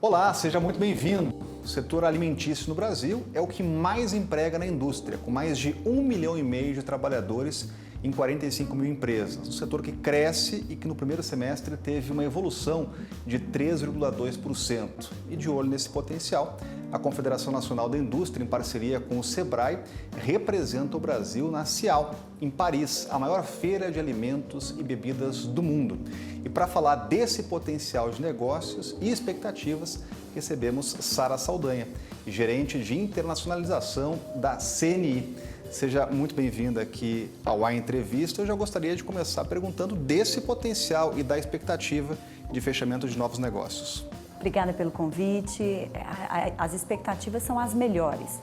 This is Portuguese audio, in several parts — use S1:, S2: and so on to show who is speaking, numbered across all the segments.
S1: Olá, seja muito bem-vindo. O setor alimentício no Brasil é o que mais emprega na indústria, com mais de 1,5 milhão de trabalhadores em 45 mil empresas. Um setor que cresce e que no primeiro semestre teve uma evolução de 3,2%. E de olho nesse potencial, a Confederação Nacional da Indústria, em parceria com o Sebrae, representa o Brasil na CIAL, em Paris, a maior feira de alimentos e bebidas do mundo. E para falar desse potencial de negócios e expectativas, recebemos Sara Saldanha, gerente de internacionalização da CNI. Seja muito bem-vinda aqui ao A Entrevista. Eu já gostaria de começar perguntando desse potencial e da expectativa de fechamento de novos negócios.
S2: Obrigada pelo convite. As expectativas são as melhores.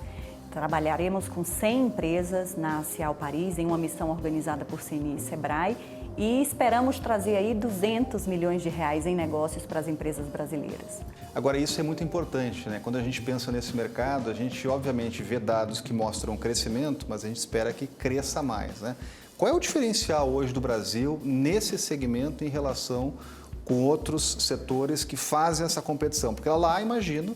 S2: Trabalharemos com 100 empresas na CIAL Paris, em uma missão organizada por CNI e Sebrae, e esperamos trazer aí 200 milhões de reais em negócios para as empresas brasileiras.
S1: Agora, isso é muito importante, né? Quando a gente pensa nesse mercado, a gente obviamente vê dados que mostram crescimento, mas a gente espera que cresça mais, né? Qual é o diferencial hoje do Brasil nesse segmento em relação com outros setores que fazem essa competição? Porque lá, imagino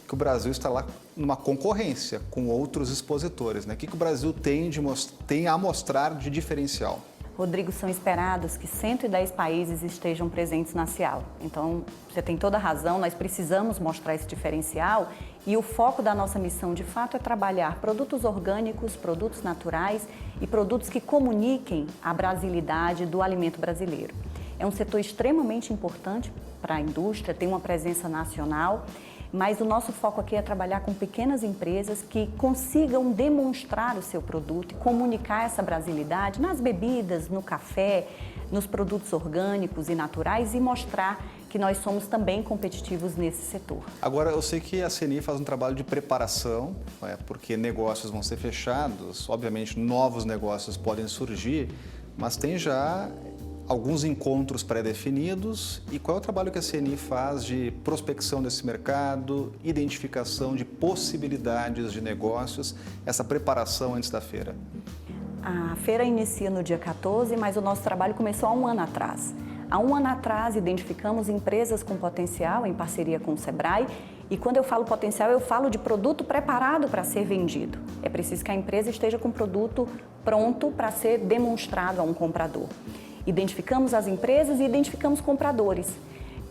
S1: que o Brasil está lá numa concorrência com outros expositores, né? O que o Brasil tem a mostrar de diferencial?
S2: Rodrigo, são esperados que 110 países estejam presentes na CIAL. Então, você tem toda a razão, nós precisamos mostrar esse diferencial e o foco da nossa missão, de fato, é trabalhar produtos orgânicos, produtos naturais e produtos que comuniquem a brasilidade do alimento brasileiro. É um setor extremamente importante para a indústria, tem uma presença nacional, mas o nosso foco aqui é trabalhar com pequenas empresas que consigam demonstrar o seu produto e comunicar essa brasilidade nas bebidas, no café, nos produtos orgânicos e naturais e mostrar que nós somos também competitivos nesse setor.
S1: Agora, eu sei que a CNI faz um trabalho de preparação, porque negócios vão ser fechados, obviamente novos negócios podem surgir, mas tem já alguns encontros pré-definidos. E qual é o trabalho que a CNI faz de prospecção desse mercado, identificação de possibilidades de negócios, essa preparação antes da feira?
S2: A feira inicia no dia 14, mas o nosso trabalho começou há um ano atrás. Há um ano atrás, identificamos empresas com potencial em parceria com o Sebrae. E quando eu falo potencial, eu falo de produto preparado para ser vendido. É preciso que a empresa esteja com o produto pronto para ser demonstrado a um comprador. Identificamos as empresas e identificamos compradores.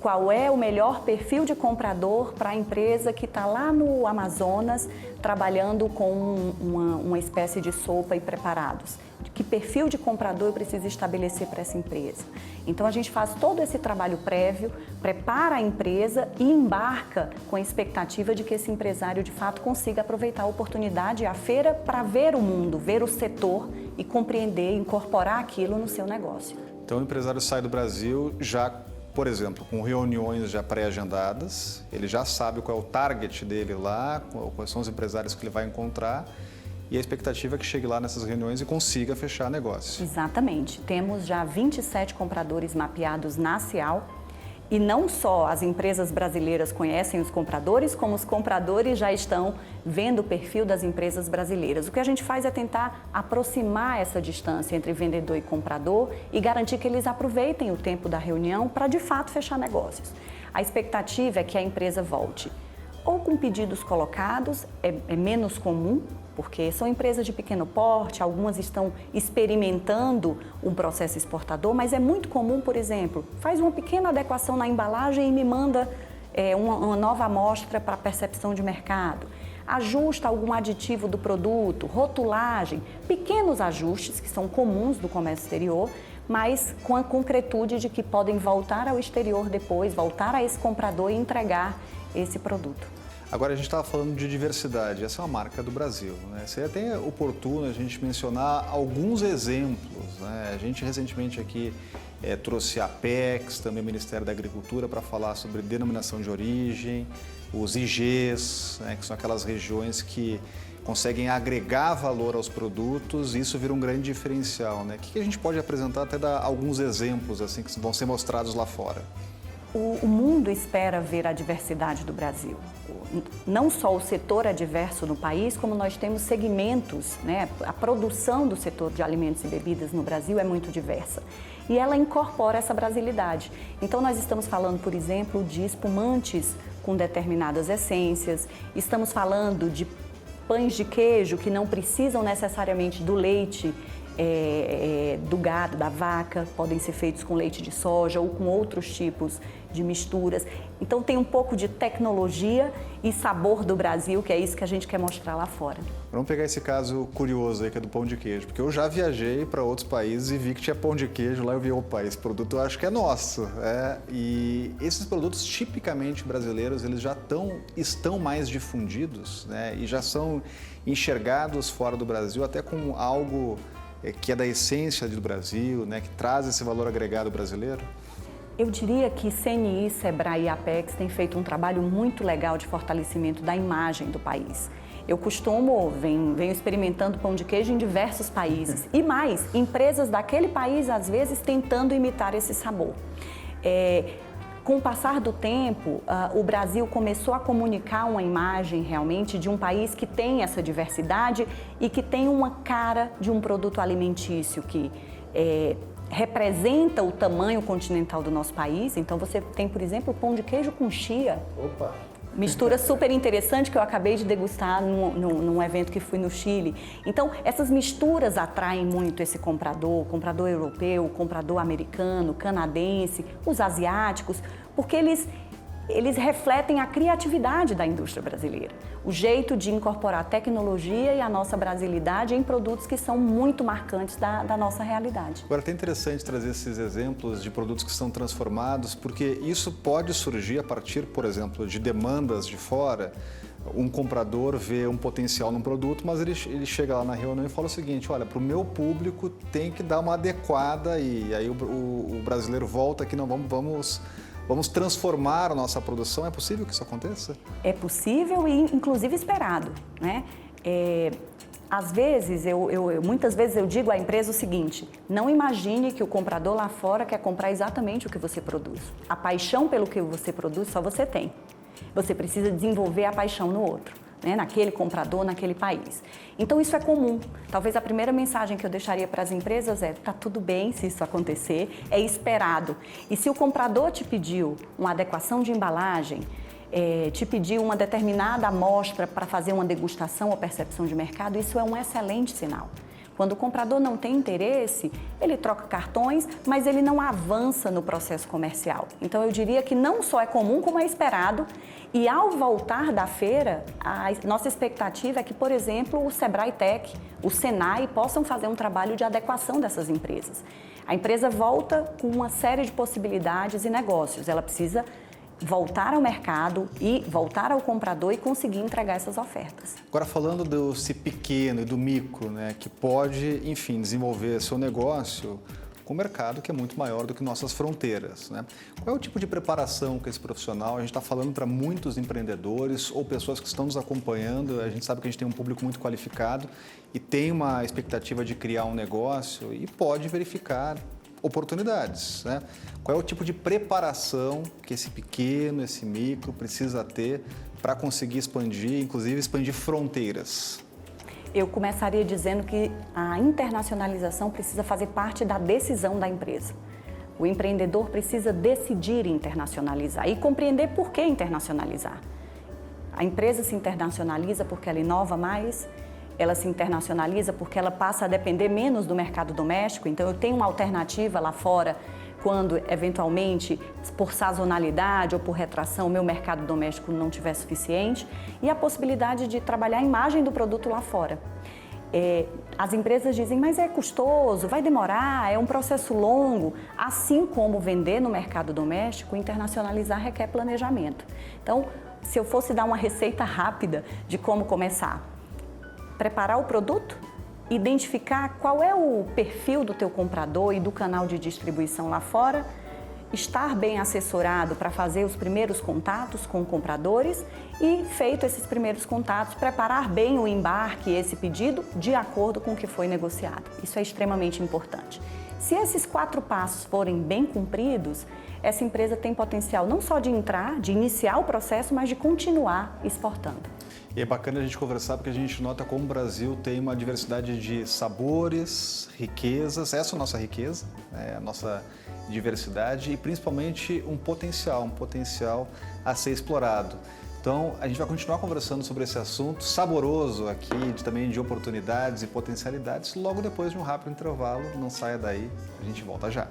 S2: Qual é o melhor perfil de comprador para a empresa que está lá no Amazonas trabalhando com uma espécie de sopa e preparados? Que perfil de comprador eu preciso estabelecer para essa empresa? Então a gente faz todo esse trabalho prévio, prepara a empresa e embarca com a expectativa de que esse empresário de fato consiga aproveitar a oportunidade e a feira para ver o mundo, ver o setor e compreender, incorporar aquilo no seu negócio.
S1: Então o empresário sai do Brasil já, por exemplo, com reuniões já pré-agendadas, ele já sabe qual é o target dele lá, quais são os empresários que ele vai encontrar, e a expectativa é que chegue lá nessas reuniões e consiga fechar negócio.
S2: Exatamente. Temos já 27 compradores mapeados na CIAL. E não só as empresas brasileiras conhecem os compradores, como os compradores já estão vendo o perfil das empresas brasileiras. O que a gente faz é tentar aproximar essa distância entre vendedor e comprador e garantir que eles aproveitem o tempo da reunião para, de fato, fechar negócios. A expectativa é que a empresa volte ou com pedidos colocados, é menos comum, porque são empresas de pequeno porte, algumas estão experimentando um processo exportador, mas é muito comum, por exemplo, faz uma pequena adequação na embalagem e me manda uma nova amostra para percepção de mercado, ajusta algum aditivo do produto, rotulagem, pequenos ajustes que são comuns do comércio exterior, mas com a concretude de que podem voltar ao exterior depois, voltar a esse comprador e entregar esse produto.
S1: Agora, a gente estava falando de diversidade, essa é uma marca do Brasil, né? Seria até oportuno a gente mencionar alguns exemplos, né? A gente recentemente aqui trouxe a Apex, também o Ministério da Agricultura, para falar sobre denominação de origem, os IGs, né? Que são aquelas regiões que conseguem agregar valor aos produtos e isso vira um grande diferencial, né? O que a gente pode apresentar, até dar alguns exemplos assim que vão ser mostrados lá fora?
S2: O mundo espera ver a diversidade do Brasil. Não só o setor é diverso no país, como nós temos segmentos, né? A produção do setor de alimentos e bebidas no Brasil é muito diversa. E ela incorpora essa brasilidade. Então, nós estamos falando, por exemplo, de espumantes com determinadas essências. Estamos falando de pães de queijo que não precisam necessariamente do leite do gado, da vaca, podem ser feitos com leite de soja ou com outros tipos de misturas. Então tem um pouco de tecnologia e sabor do Brasil, que é isso que a gente quer mostrar lá fora.
S1: Vamos pegar esse caso curioso aí, que é do pão de queijo, porque eu já viajei para outros países e vi que tinha pão de queijo lá, eu vi, opa, esse produto eu acho que é nosso. E esses produtos tipicamente brasileiros, eles já estão mais difundidos, né, e já são enxergados fora do Brasil até como algo que é da essência do Brasil, né, que traz esse valor agregado brasileiro?
S2: Eu diria que CNI, Sebrae e Apex têm feito um trabalho muito legal de fortalecimento da imagem do país. Eu venho experimentando pão de queijo em diversos países. E mais, empresas daquele país, às vezes, tentando imitar esse sabor. Com o passar do tempo, o Brasil começou a comunicar uma imagem realmente de um país que tem essa diversidade e que tem uma cara de um produto alimentício que representa o tamanho continental do nosso país. Então você tem, por exemplo, pão de queijo com chia. Opa! Mistura super interessante que eu acabei de degustar num evento que fui no Chile. Então, essas misturas atraem muito esse comprador europeu, comprador americano, canadense, os asiáticos, porque eles refletem a criatividade da indústria brasileira. O jeito de incorporar tecnologia e a nossa brasilidade em produtos que são muito marcantes da nossa realidade.
S1: Agora, é até interessante trazer esses exemplos de produtos que são transformados, porque isso pode surgir a partir, por exemplo, de demandas de fora. Um comprador vê um potencial num produto, mas ele chega lá na reunião e fala o seguinte: olha, para o meu público tem que dar uma adequada, e aí o brasileiro volta aqui, não, vamos transformar a nossa produção. É possível que isso aconteça?
S2: É possível e, inclusive, esperado, né? Às vezes, muitas vezes eu digo à empresa o seguinte: não imagine que o comprador lá fora quer comprar exatamente o que você produz. A paixão pelo que você produz só você tem. Você precisa desenvolver a paixão no outro, né? Naquele comprador, naquele país. Então isso é comum. Talvez a primeira mensagem que eu deixaria para as empresas tá tudo bem se isso acontecer, é esperado. E se o comprador te pediu uma adequação de embalagem, te pediu uma determinada amostra para fazer uma degustação ou percepção de mercado, isso é um excelente sinal. Quando o comprador não tem interesse, ele troca cartões, mas ele não avança no processo comercial. Então eu diria que não só é comum, como é esperado. E ao voltar da feira, a nossa expectativa é que, por exemplo, o Sebrae Tech, o Senai possam fazer um trabalho de adequação dessas empresas. A empresa volta com uma série de possibilidades e negócios. Ela precisa voltar ao mercado e voltar ao comprador e conseguir entregar essas ofertas.
S1: Agora, falando do pequeno e do micro, né, que pode, enfim, desenvolver seu negócio com um mercado que é muito maior do que nossas fronteiras, né? Qual é o tipo de preparação que esse profissional, a gente está falando para muitos empreendedores ou pessoas que estão nos acompanhando, a gente sabe que a gente tem um público muito qualificado e tem uma expectativa de criar um negócio e pode verificar oportunidades, né? Qual é o tipo de preparação que esse pequeno, esse micro precisa ter para conseguir expandir, inclusive expandir fronteiras?
S2: Eu começaria dizendo que a internacionalização precisa fazer parte da decisão da empresa. O empreendedor precisa decidir internacionalizar e compreender por que internacionalizar. A empresa se internacionaliza porque ela inova mais, ela se internacionaliza porque ela passa a depender menos do mercado doméstico. Então, eu tenho uma alternativa lá fora quando, eventualmente, por sazonalidade ou por retração, o meu mercado doméstico não tiver suficiente. E a possibilidade de trabalhar a imagem do produto lá fora. As empresas dizem, mas é custoso, vai demorar, é um processo longo. Assim como vender no mercado doméstico, internacionalizar requer planejamento. Então, se eu fosse dar uma receita rápida de como começar, preparar o produto, identificar qual é o perfil do teu comprador e do canal de distribuição lá fora, estar bem assessorado para fazer os primeiros contatos com compradores e, feito esses primeiros contatos, preparar bem o embarque, esse pedido, de acordo com o que foi negociado. Isso é extremamente importante. Se esses 4 passos forem bem cumpridos, essa empresa tem potencial não só de iniciar o processo, mas de continuar exportando.
S1: E é bacana a gente conversar porque a gente nota como o Brasil tem uma diversidade de sabores, riquezas, essa é a nossa riqueza, a nossa diversidade e principalmente um potencial a ser explorado. Então, a gente vai continuar conversando sobre esse assunto saboroso aqui, também de oportunidades e potencialidades, logo depois de um rápido intervalo. Não saia daí, a gente volta já.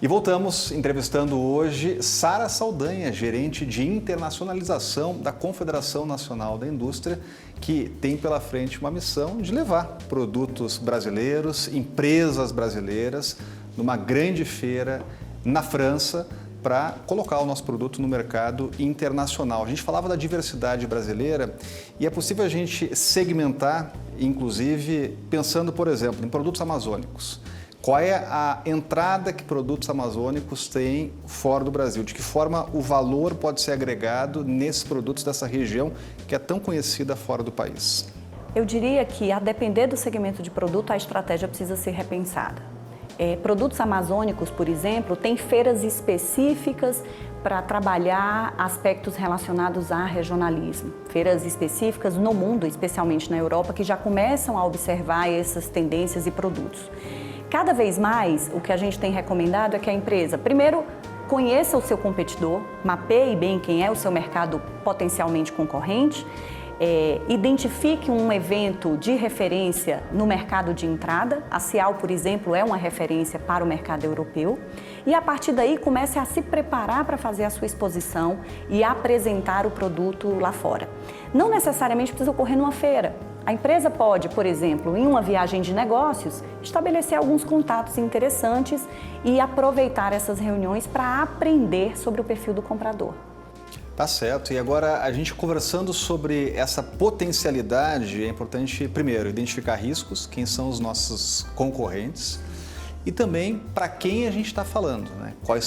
S1: E voltamos entrevistando hoje Sara Saldanha, gerente de internacionalização da Confederação Nacional da Indústria, que tem pela frente uma missão de levar produtos brasileiros, empresas brasileiras, numa grande feira na França, para colocar o nosso produto no mercado internacional. A gente falava da diversidade brasileira e é possível a gente segmentar, inclusive, pensando, por exemplo, em produtos amazônicos. Qual é a entrada que produtos amazônicos têm fora do Brasil? De que forma o valor pode ser agregado nesses produtos dessa região que é tão conhecida fora do país?
S2: Eu diria que, a depender do segmento de produto, a estratégia precisa ser repensada. Produtos amazônicos, por exemplo, têm feiras específicas para trabalhar aspectos relacionados a regionalismo. Feiras específicas no mundo, especialmente na Europa, que já começam a observar essas tendências e produtos. Cada vez mais, o que a gente tem recomendado é que a empresa, primeiro, conheça o seu competidor, mapeie bem quem é o seu mercado potencialmente concorrente, identifique um evento de referência no mercado de entrada. A Cial, por exemplo, é uma referência para o mercado europeu. E a partir daí comece a se preparar para fazer a sua exposição e apresentar o produto lá fora. Não necessariamente precisa ocorrer numa feira. A empresa pode, por exemplo, em uma viagem de negócios, estabelecer alguns contatos interessantes e aproveitar essas reuniões para aprender sobre o perfil do comprador.
S1: Tá certo. E agora, a gente conversando sobre essa potencialidade, é importante, primeiro, identificar riscos, quem são os nossos concorrentes e também para quem a gente está falando, né? Qual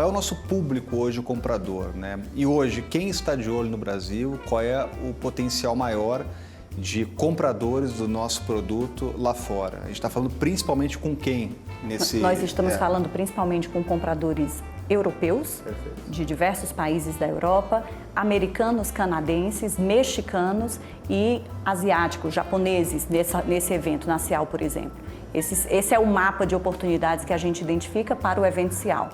S1: é o nosso público hoje, o comprador, né? E hoje, quem está de olho no Brasil, qual é o potencial maior de compradores do nosso produto lá fora? A gente está falando principalmente com quem nesse...
S2: Nós estamos falando principalmente com compradores europeus,
S1: Perfeito.
S2: De diversos países da Europa, americanos, canadenses, mexicanos e asiáticos, japoneses, nesse evento na Cial, por exemplo. Esse é o mapa de oportunidades que a gente identifica para o evento Cial.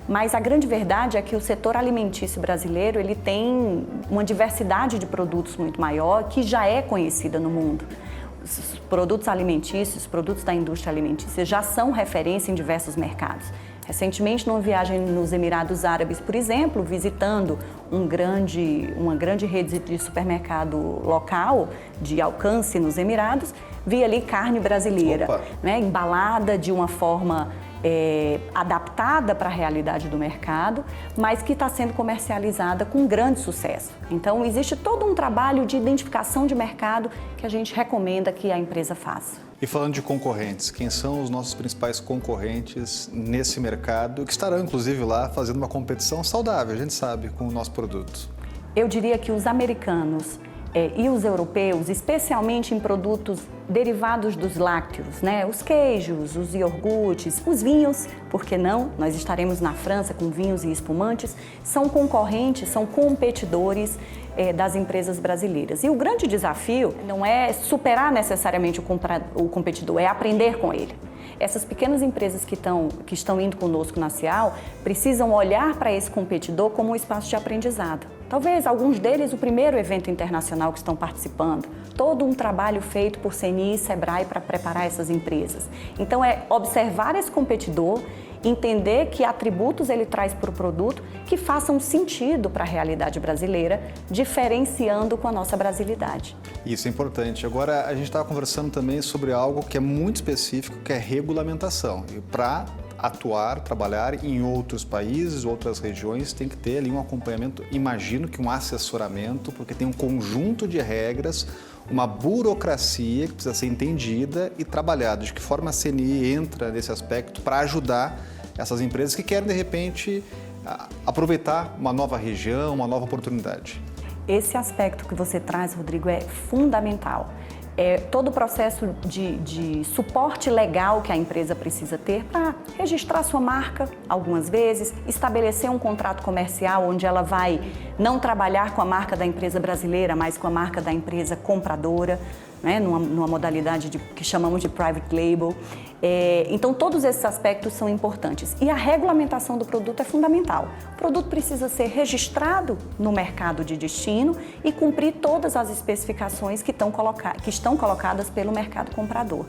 S2: Mas a grande verdade é que o setor alimentício brasileiro ele tem uma diversidade de produtos muito maior que já é conhecida no mundo. Os produtos alimentícios, produtos da indústria alimentícia já são referência em diversos mercados. Recentemente, numa viagem nos Emirados Árabes, por exemplo, visitando uma grande rede de supermercado local de alcance nos Emirados, vi ali carne brasileira, né, embalada de uma forma adaptada para a realidade do mercado, mas que está sendo comercializada com grande sucesso. Então, existe todo um trabalho de identificação de mercado que a gente recomenda que a empresa faça.
S1: E falando de concorrentes, quem são os nossos principais concorrentes nesse mercado, que estarão inclusive lá fazendo uma competição saudável, a gente sabe, com o nosso produto?
S2: Eu diria que os americanos e os europeus, especialmente em produtos derivados dos lácteos, né? Os queijos, os iogurtes, os vinhos, por que não? Nós estaremos na França com vinhos e espumantes, são concorrentes, são competidores das empresas brasileiras. E o grande desafio não é superar necessariamente o competidor, é aprender com ele. Essas pequenas empresas que estão indo conosco na Cial precisam olhar para esse competidor como um espaço de aprendizado. Talvez alguns deles o primeiro evento internacional que estão participando. Todo um trabalho feito por CNI e Sebrae para preparar essas empresas. Então é observar esse competidor, entender que atributos ele traz para o produto que façam sentido para a realidade brasileira, diferenciando com a nossa brasilidade.
S1: Isso é importante. Agora, a gente estava conversando também sobre algo que é muito específico, que é regulamentação. E para atuar, trabalhar em outros países, outras regiões, tem que ter ali um acompanhamento, imagino que um assessoramento, porque tem um conjunto de regras, uma burocracia que precisa ser entendida e trabalhada. De que forma a CNI entra nesse aspecto para ajudar essas empresas que querem, de repente, aproveitar uma nova região, uma nova oportunidade?
S2: Esse aspecto que você traz, Rodrigo, é fundamental. todo o processo de suporte legal que a empresa precisa ter para registrar sua marca algumas vezes, estabelecer um contrato comercial onde ela vai não trabalhar com a marca da empresa brasileira, mas com a marca da empresa compradora, né, numa modalidade que chamamos de private label. Então, todos esses aspectos são importantes. E a regulamentação do produto é fundamental. O produto precisa ser registrado no mercado de destino e cumprir todas as especificações que estão colocadas pelo mercado comprador.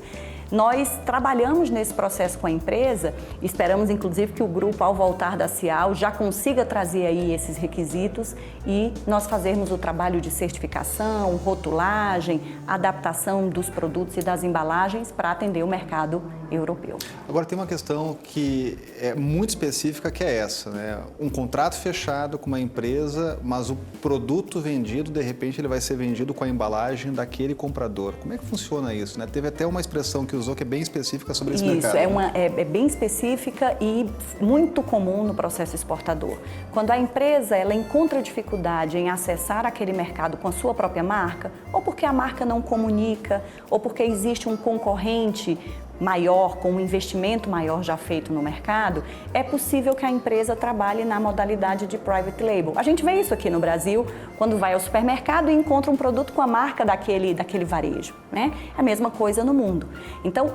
S2: Nós trabalhamos nesse processo com a empresa, esperamos inclusive que o grupo, ao voltar da Cial, já consiga trazer aí esses requisitos e nós fazermos o trabalho de certificação, rotulagem, adaptação dos produtos e das embalagens para atender o mercado europeu.
S1: Agora tem uma questão que é muito específica, que é essa, né? Um contrato fechado com uma empresa, mas o produto vendido, de repente, ele vai ser vendido com a embalagem daquele comprador. Como é que funciona isso, né? Teve até uma expressão que usou que é bem específica sobre esse mercado.
S2: Isso, é bem específica e muito comum no processo exportador. Quando a empresa ela encontra dificuldade em acessar aquele mercado com a sua própria marca, ou porque a marca não comunica, ou porque existe um concorrente maior, com um investimento maior já feito no mercado, é possível que a empresa trabalhe na modalidade de private label. A gente vê isso aqui no Brasil, quando vai ao supermercado e encontra um produto com a marca daquele varejo, né? É a mesma coisa no mundo. Então,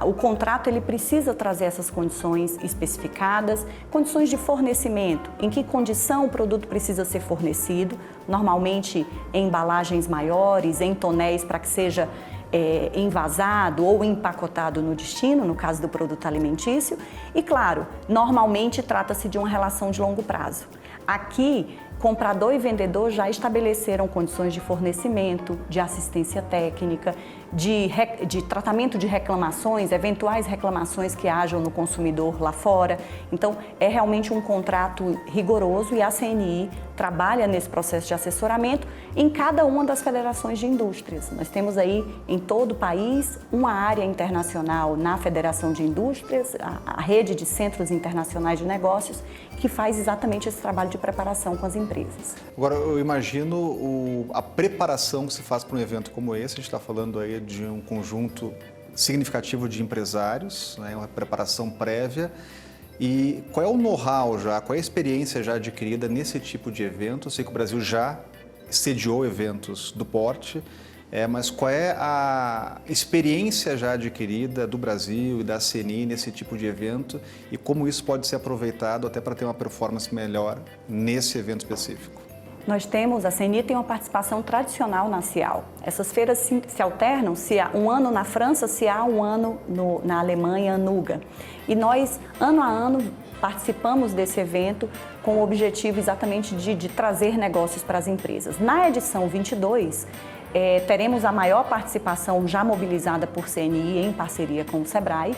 S2: o contrato ele precisa trazer essas condições especificadas, condições de fornecimento, em que condição o produto precisa ser fornecido, normalmente em embalagens maiores, em tonéis para que seja envasado ou empacotado no destino, no caso do produto alimentício. E claro, normalmente trata-se de uma relação de longo prazo. Aqui, comprador e vendedor já estabeleceram condições de fornecimento, de assistência técnica, de tratamento de reclamações, eventuais reclamações que hajam no consumidor lá fora. Então, é realmente um contrato rigoroso e a CNI trabalha nesse processo de assessoramento em cada uma das federações de indústrias. Nós temos aí em todo o país uma área internacional na Federação de Indústrias, a rede de centros internacionais de negócios, que faz exatamente esse trabalho de preparação com as empresas.
S1: Agora, eu imagino a preparação que se faz para um evento como esse. A gente está falando aí de um conjunto significativo de empresários, né, uma preparação prévia. E qual é o know-how já, qual é a experiência já adquirida nesse tipo de evento? Eu sei que o Brasil já sediou eventos do porte, mas qual é a experiência já adquirida do Brasil e da CNI nesse tipo de evento e como isso pode ser aproveitado até para ter uma performance melhor nesse evento específico?
S2: A CNI tem uma participação tradicional na Cial. Essas feiras se alternam, se há um ano na França, se há um ano na Alemanha, Anuga. E nós, ano a ano, participamos desse evento com o objetivo exatamente de trazer negócios para as empresas. Na edição 22, teremos a maior participação já mobilizada por CNI em parceria com o Sebrae.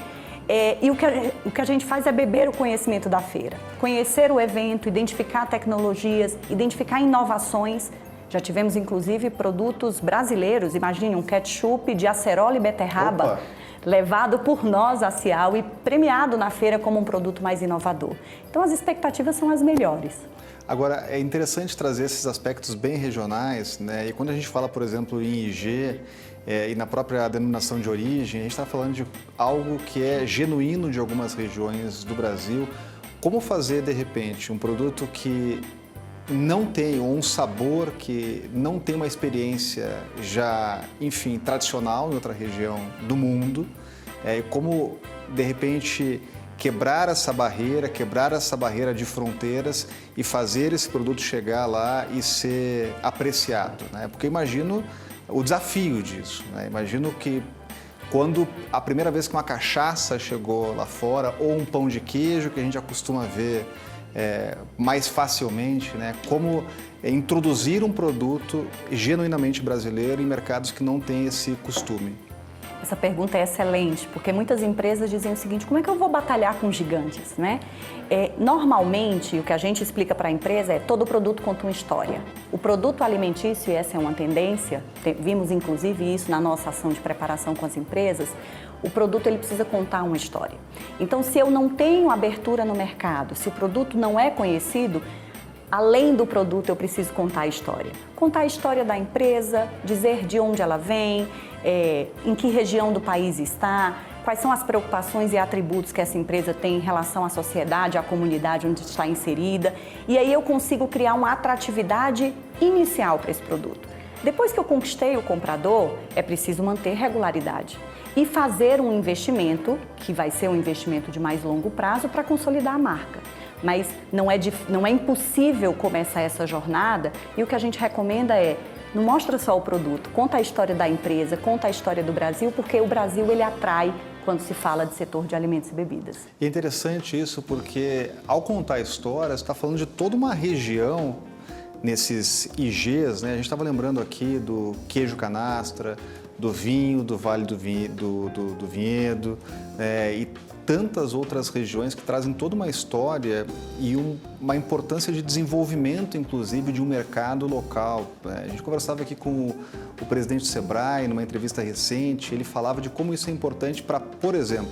S2: E o que a gente faz é beber o conhecimento da feira, conhecer o evento, identificar tecnologias, identificar inovações. Já tivemos, inclusive, produtos brasileiros, imagine um ketchup de acerola e beterraba, levado por nós a Cial e premiado na feira como um produto mais inovador. Então, as expectativas são as melhores.
S1: Agora, é interessante trazer esses aspectos bem regionais, né? E quando a gente fala, por exemplo, em IG e na própria denominação de origem, a gente está falando de algo que é genuíno de algumas regiões do Brasil. Como fazer, de repente, um produto que não tem, ou um sabor que não tem uma experiência já, enfim, tradicional em outra região do mundo, e como, de repente, quebrar essa barreira de fronteiras e fazer esse produto chegar lá e ser apreciado, né? Porque eu imagino o desafio disso, né? Imagino que quando a primeira vez que uma cachaça chegou lá fora, ou um pão de queijo, que a gente acostuma ver mais facilmente, né? Como introduzir um produto genuinamente brasileiro em mercados que não têm esse costume.
S2: Essa pergunta é excelente, porque muitas empresas dizem o seguinte: como é que eu vou batalhar com gigantes, né? Normalmente, o que a gente explica para a empresa é todo produto conta uma história. O produto alimentício, e essa é uma tendência, vimos inclusive isso na nossa ação de preparação com as empresas, o produto ele precisa contar uma história. Então, se eu não tenho abertura no mercado, se o produto não é conhecido, além do produto, eu preciso contar a história. Contar a história da empresa, dizer de onde ela vem, em que região do país está, quais são as preocupações e atributos que essa empresa tem em relação à sociedade, à comunidade onde está inserida. E aí eu consigo criar uma atratividade inicial para esse produto. Depois que eu conquistei o comprador, é preciso manter regularidade e fazer um investimento, que vai ser um investimento de mais longo prazo, para consolidar a marca. Mas não é impossível começar essa jornada, e o que a gente recomenda é: não mostra só o produto, conta a história da empresa, conta a história do Brasil, porque o Brasil ele atrai quando se fala de setor de alimentos e bebidas.
S1: E é interessante isso porque, ao contar a história, você está falando de toda uma região nesses IGs, né? A gente estava lembrando aqui do queijo canastra, do vinho, do Vale do Vinhedo, e tantas outras regiões que trazem toda uma história e uma importância de desenvolvimento, inclusive, de um mercado local. A gente conversava aqui com o presidente do Sebrae, numa entrevista recente, ele falava de como isso é importante para, por exemplo,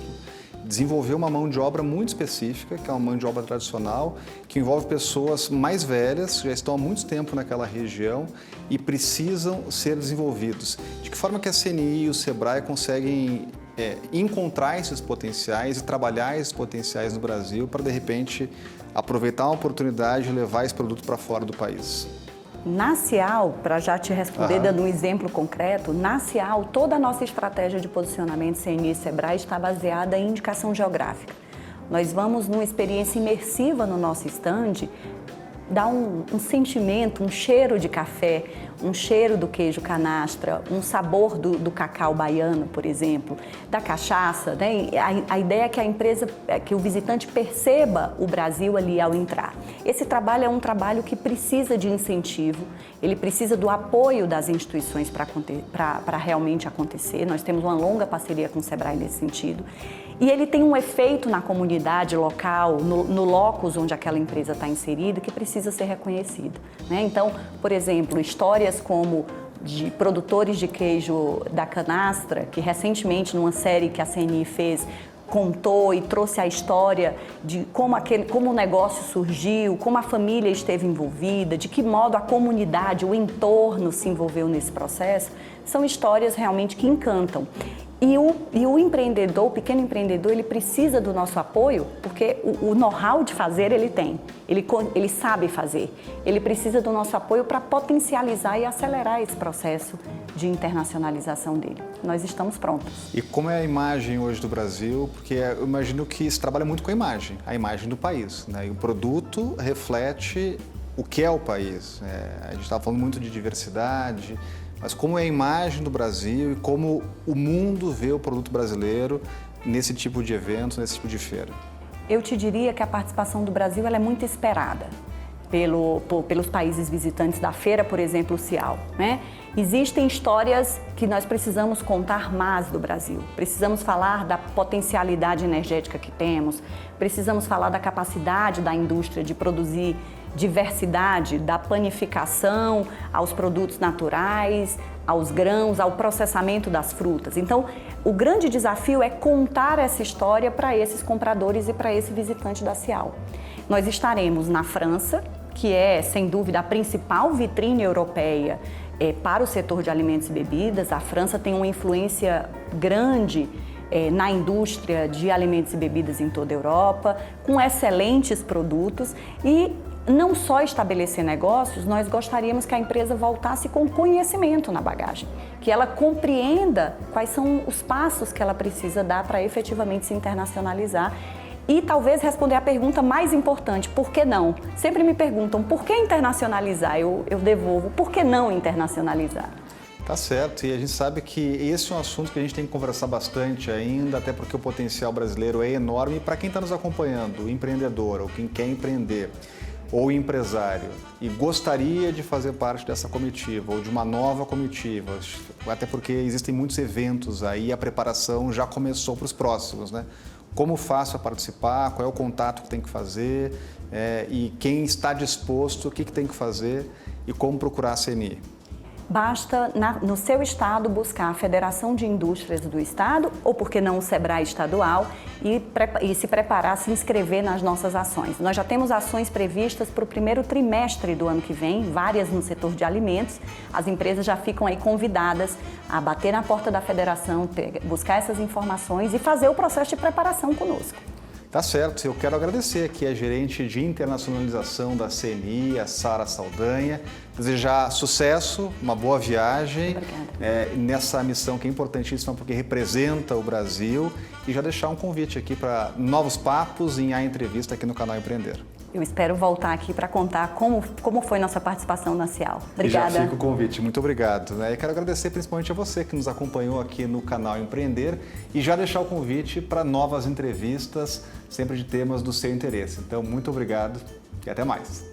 S1: desenvolver uma mão de obra muito específica, que é uma mão de obra tradicional, que envolve pessoas mais velhas, que já estão há muito tempo naquela região e precisam ser desenvolvidos. De que forma que a CNI e o Sebrae conseguem encontrar esses potenciais e trabalhar esses potenciais no Brasil para, de repente, aproveitar uma oportunidade e levar esse produto para fora do país?
S2: Na Cial, para já te responder dando um exemplo concreto, na Cial toda a nossa estratégia de posicionamento CNI e Sebrae está baseada em indicação geográfica. Nós vamos numa experiência imersiva no nosso stand, dar um sentimento, um cheiro de café, um cheiro do queijo canastra, um sabor do cacau baiano, por exemplo, da cachaça, né? A ideia é que a empresa, que o visitante perceba o Brasil ali ao entrar. Esse trabalho é um trabalho que precisa de incentivo, ele precisa do apoio das instituições para realmente acontecer. Nós temos uma longa parceria com o Sebrae nesse sentido. E ele tem um efeito na comunidade local, no locus onde aquela empresa está inserida, que precisa ser reconhecido, né? Então, por exemplo, histórias como de produtores de queijo da canastra, que recentemente, numa série que a CNI fez, contou e trouxe a história de como o negócio surgiu, como a família esteve envolvida, de que modo a comunidade, o entorno se envolveu nesse processo, são histórias realmente que encantam. E o empreendedor, o pequeno empreendedor, ele precisa do nosso apoio, porque o know-how de fazer ele tem, ele sabe fazer. Ele precisa do nosso apoio para potencializar e acelerar esse processo de internacionalização dele. Nós estamos prontos.
S1: E como é a imagem hoje do Brasil? Porque eu imagino que se trabalha muito com a imagem do país, né? E o produto reflete o que é o país. A gente estava falando muito de diversidade, mas como é a imagem do Brasil e como o mundo vê o produto brasileiro nesse tipo de eventos, nesse tipo de feira?
S2: Eu te diria que a participação do Brasil ela é muito esperada pelos países visitantes da feira, por exemplo, o Cial, né? Existem histórias que nós precisamos contar mais do Brasil. Precisamos falar da potencialidade energética que temos, precisamos falar da capacidade da indústria de produzir diversidade, da panificação aos produtos naturais, aos grãos, ao processamento das frutas. Então, o grande desafio é contar essa história para esses compradores e para esse visitante da Cial. Nós estaremos na França, que é, sem dúvida, a principal vitrine europeia para o setor de alimentos e bebidas. A França tem uma influência grande na indústria de alimentos e bebidas em toda a Europa, com excelentes produtos e não só estabelecer negócios, nós gostaríamos que a empresa voltasse com conhecimento na bagagem, que ela compreenda quais são os passos que ela precisa dar para efetivamente se internacionalizar e talvez responder a pergunta mais importante, por que não? Sempre me perguntam, por que internacionalizar? Eu devolvo, por que não internacionalizar?
S1: Tá certo, e a gente sabe que esse é um assunto que a gente tem que conversar bastante ainda, até porque o potencial brasileiro é enorme. E para quem está nos acompanhando, o empreendedor ou quem quer empreender, ou o empresário, e gostaria de fazer parte dessa comitiva, ou de uma nova comitiva, até porque existem muitos eventos aí, a preparação já começou para os próximos, né? Como faço a participar, qual é o contato que tem que fazer, e quem está disposto, o que tem que fazer e como procurar a CNI?
S2: Basta, no seu estado, buscar a Federação de Indústrias do Estado, ou por que não o SEBRAE estadual, e se preparar, se inscrever nas nossas ações. Nós já temos ações previstas para o primeiro trimestre do ano que vem, várias no setor de alimentos. As empresas já ficam aí convidadas a bater na porta da federação, buscar essas informações e fazer o processo de preparação conosco.
S1: Tá certo, eu quero agradecer aqui a gerente de internacionalização da CNI, a Sara Saldanha, desejar sucesso, uma boa viagem nessa missão que é importantíssima porque representa o Brasil e já deixar um convite aqui para novos papos em A Entrevista aqui no canal Empreender.
S2: Eu espero voltar aqui para contar como foi nossa participação na Cial. Obrigada.
S1: E já fica o convite, muito obrigado. E quero agradecer principalmente a você que nos acompanhou aqui no canal Empreender e já deixar o convite para novas entrevistas, sempre de temas do seu interesse. Então, muito obrigado e até mais.